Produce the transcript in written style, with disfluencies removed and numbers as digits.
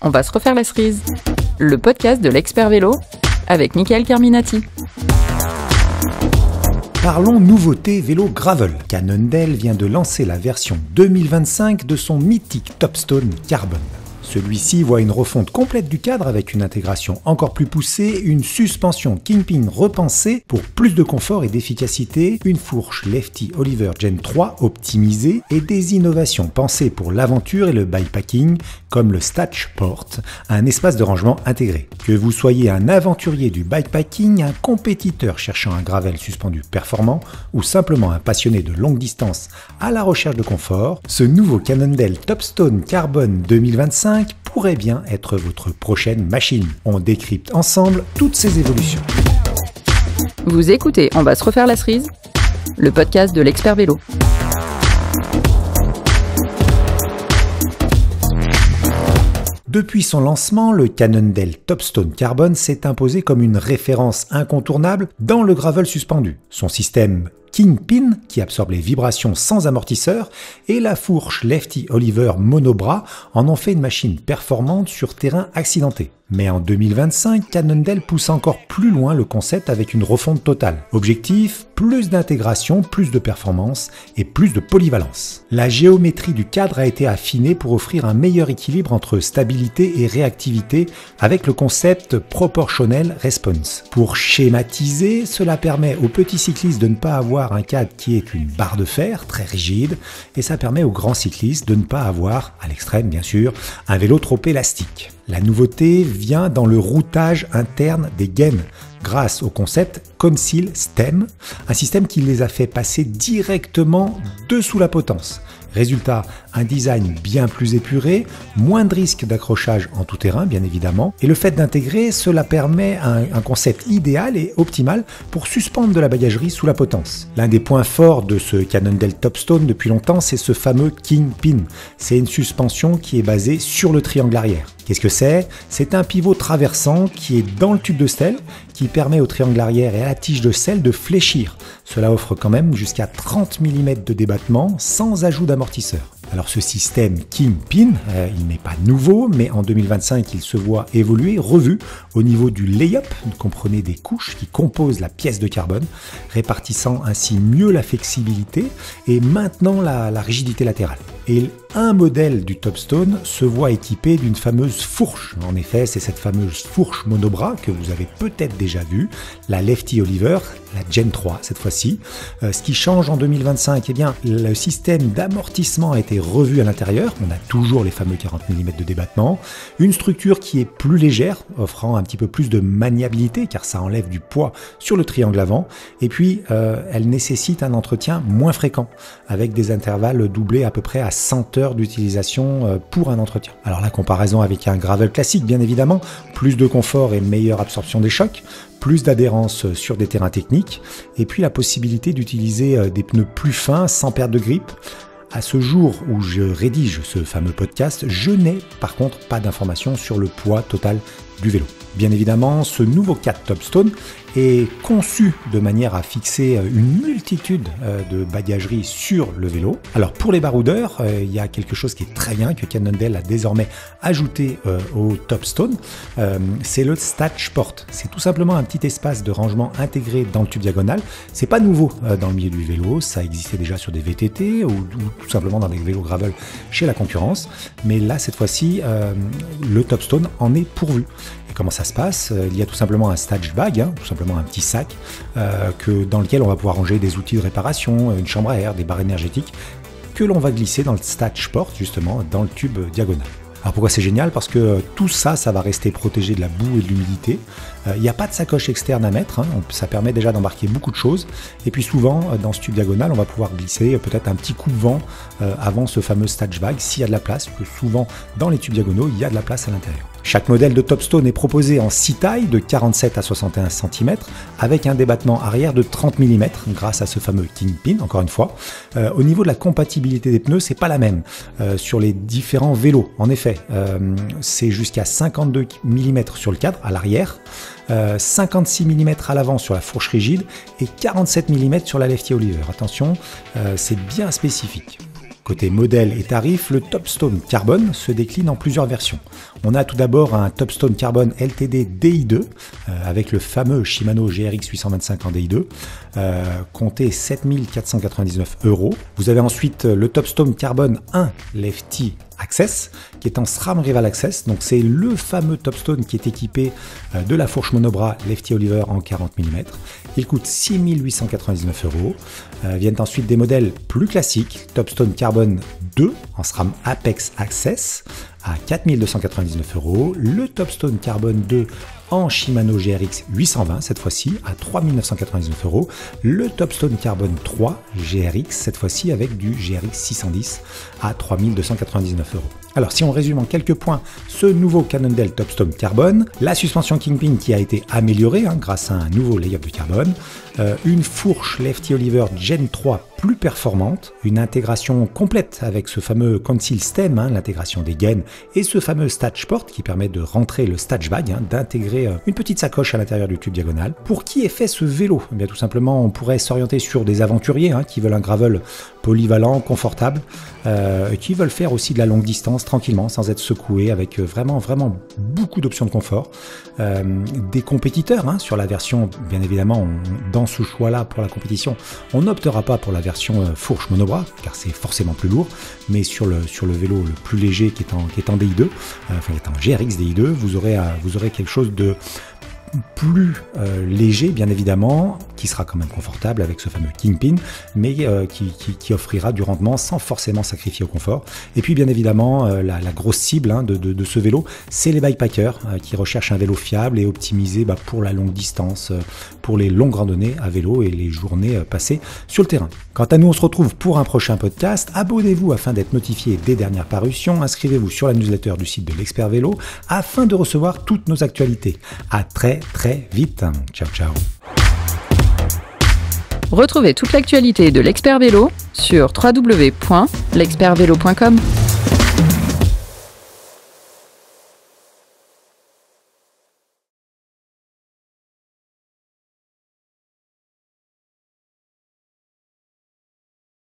On va se refaire la cerise. Le podcast de l'expert vélo avec Michael Carminati. Parlons nouveauté vélo gravel. Cannondale vient de lancer la version 2025 de son mythique Topstone Carbon. Celui-ci voit une refonte complète du cadre avec une intégration encore plus poussée, une suspension Kingpin repensée pour plus de confort et d'efficacité, une fourche Lefty Oliver Gen 3 optimisée et des innovations pensées pour l'aventure et le bikepacking comme le Stachport, un espace de rangement intégré. Que vous soyez un aventurier du bikepacking, un compétiteur cherchant un gravel suspendu performant ou simplement un passionné de longue distance à la recherche de confort, ce nouveau Cannondale Topstone Carbon 2025 pourrait bien être votre prochaine machine. On décrypte ensemble toutes ces évolutions. Vous écoutez On va se refaire la cerise, le podcast de l'expert vélo. Depuis son lancement, le Cannondale Topstone Carbon s'est imposé comme une référence incontournable dans le gravel suspendu. Son système Kingpin, qui absorbe les vibrations sans amortisseur, et la fourche Lefty Oliver monobras en ont fait une machine performante sur terrain accidenté. Mais en 2025, Cannondale pousse encore plus loin le concept avec une refonte totale. Objectif, plus d'intégration, plus de performance et plus de polyvalence. La géométrie du cadre a été affinée pour offrir un meilleur équilibre entre stabilité et réactivité avec le concept Proportional Response. Pour schématiser, cela permet aux petits cyclistes de ne pas avoir un cadre qui est une barre de fer très rigide et ça permet aux grands cyclistes de ne pas avoir, à l'extrême bien sûr, un vélo trop élastique. La nouveauté vient dans le routage interne des gaines grâce au concept Conceal Stem, un système qui les a fait passer directement dessous la potence. Résultat, un design bien plus épuré, moins de risques d'accrochage en tout terrain bien évidemment, et le fait d'intégrer, cela permet un concept idéal et optimal pour suspendre de la bagagerie sous la potence. L'un des points forts de ce Cannondale Topstone depuis longtemps, c'est ce fameux Kingpin. C'est une suspension qui est basée sur le triangle arrière. Qu'est-ce que c'est ? C'est un pivot traversant qui est dans le tube de selle, qui permet au triangle arrière et à la tige de selle de fléchir. Cela offre quand même jusqu'à 30 mm de débattement sans ajout d'amortisseur. Alors ce système Kingpin, il n'est pas nouveau, mais en 2025 il se voit évoluer, revu au niveau du lay-up. Vous comprenez des couches qui composent la pièce de carbone, répartissant ainsi mieux la flexibilité et maintenant la rigidité latérale. Et un modèle du Topstone se voit équipé d'une fameuse fourche. En effet, c'est cette fameuse fourche monobras que vous avez peut-être déjà vue, la Lefty Oliver, la Gen 3 cette fois-ci. Ce qui change en 2025, eh bien, le système d'amortissement a été revu à l'intérieur. On a toujours les fameux 40 mm de débattement. Une structure qui est plus légère, offrant un petit peu plus de maniabilité car ça enlève du poids sur le triangle avant. Et puis, elle nécessite un entretien moins fréquent avec des intervalles doublés à peu près à 100 heures d'utilisation pour un entretien. Alors la comparaison avec un gravel classique, bien évidemment, plus de confort et meilleure absorption des chocs, plus d'adhérence sur des terrains techniques, et puis la possibilité d'utiliser des pneus plus fins sans perte de grippe. À ce jour où je rédige ce fameux podcast, je n'ai par contre pas d'informations sur le poids total du vélo. Bien évidemment, ce nouveau 4 Topstone est conçu de manière à fixer une multitude de bagageries sur le vélo. Alors pour les baroudeurs, il y a quelque chose qui est très bien que Cannondale a désormais ajouté au Topstone, c'est le Stachport. C'est tout simplement un petit espace de rangement intégré dans le tube diagonal. C'est pas nouveau dans le milieu du vélo, ça existait déjà sur des VTT ou tout simplement dans des vélos gravel chez la concurrence, mais là cette fois-ci le Topstone en est pourvu. Et comment ça se passe ? Il y a tout simplement un Stach Bag, tout simplement un petit sac dans lequel on va pouvoir ranger des outils de réparation, une chambre à air, des barres énergétiques que l'on va glisser dans le Stachport justement dans le tube diagonal. Alors pourquoi c'est génial ? Parce que tout ça, ça va rester protégé de la boue et de l'humidité. Il n'y a pas de sacoche externe à mettre, ça permet déjà d'embarquer beaucoup de choses. Et puis souvent, dans ce tube diagonal, on va pouvoir glisser peut-être un petit coupe-vent avant ce fameux Stach Bag, s'il y a de la place, parce que souvent dans les tubes diagonaux, il y a de la place à l'intérieur. Chaque modèle de Topstone est proposé en 6 tailles de 47 à 61 cm avec un débattement arrière de 30 mm grâce à ce fameux Kingpin, encore une fois. Au niveau de la compatibilité des pneus, c'est pas la même sur les différents vélos. En effet, c'est jusqu'à 52 mm sur le cadre à l'arrière, 56 mm à l'avant sur la fourche rigide et 47 mm sur la Lefty Oliver. Attention, c'est bien spécifique. Côté modèle et tarif, le Topstone Carbon se décline en plusieurs versions. On a tout d'abord un Topstone Carbon LTD DI2 avec le fameux Shimano GRX 825 en DI2, compté 7 499 €. Vous avez ensuite le Topstone Carbon 1 Lefty Access, qui est en SRAM Rival Access. Donc c'est le fameux Topstone qui est équipé de la fourche monobras Lefty Oliver en 40 mm. Il coûte 6 899 €. Viennent ensuite des modèles plus classiques, Topstone Carbon 2 en SRAM Apex Access à 4 299 €. Le Topstone Carbon 2 en Shimano GRX 820 cette fois-ci à 3 999 €. Le Topstone Carbon 3 GRX cette fois-ci avec du GRX 610 à 3 299 €. Alors si on résume en quelques points ce nouveau Cannondale Topstone Carbon, la suspension Kingpin qui a été améliorée grâce à un nouveau layer de carbone, une fourche Lefty Oliver Gen 3 plus performante, une intégration complète avec ce fameux Conceal Stem, l'intégration des gaines, et ce fameux Stach Port qui permet de rentrer le Stach Bag, d'intégrer une petite sacoche à l'intérieur du tube diagonal. Pour qui est fait ce vélo? Eh bien, tout simplement, on pourrait s'orienter sur des aventuriers qui veulent un gravel polyvalent, confortable, et qui veulent faire aussi de la longue distance tranquillement, sans être secoués, avec vraiment beaucoup d'options de confort. Des compétiteurs sur la version, bien évidemment, dans ce choix-là pour la compétition, on n'optera pas pour la version fourche monobras, car c'est forcément plus lourd, mais sur le vélo le plus léger qui est en DI2, qui est en GRX DI2, vous aurez quelque chose de plus léger, bien évidemment, qui sera quand même confortable avec ce fameux Kingpin, mais qui offrira du rendement sans forcément sacrifier au confort. Et puis bien évidemment, la grosse cible de ce vélo, c'est les bikepackers qui recherchent un vélo fiable et optimisé pour la longue distance, pour les longues randonnées à vélo et les journées passées sur le terrain. Quant à nous, on se retrouve pour un prochain podcast. Abonnez-vous afin d'être notifié des dernières parutions. Inscrivez-vous sur la newsletter du site de l'Expert Vélo afin de recevoir toutes nos actualités. À très vite. Ciao, ciao. Retrouvez toute l'actualité de l'Expert Vélo sur www.l'expertvélo.com.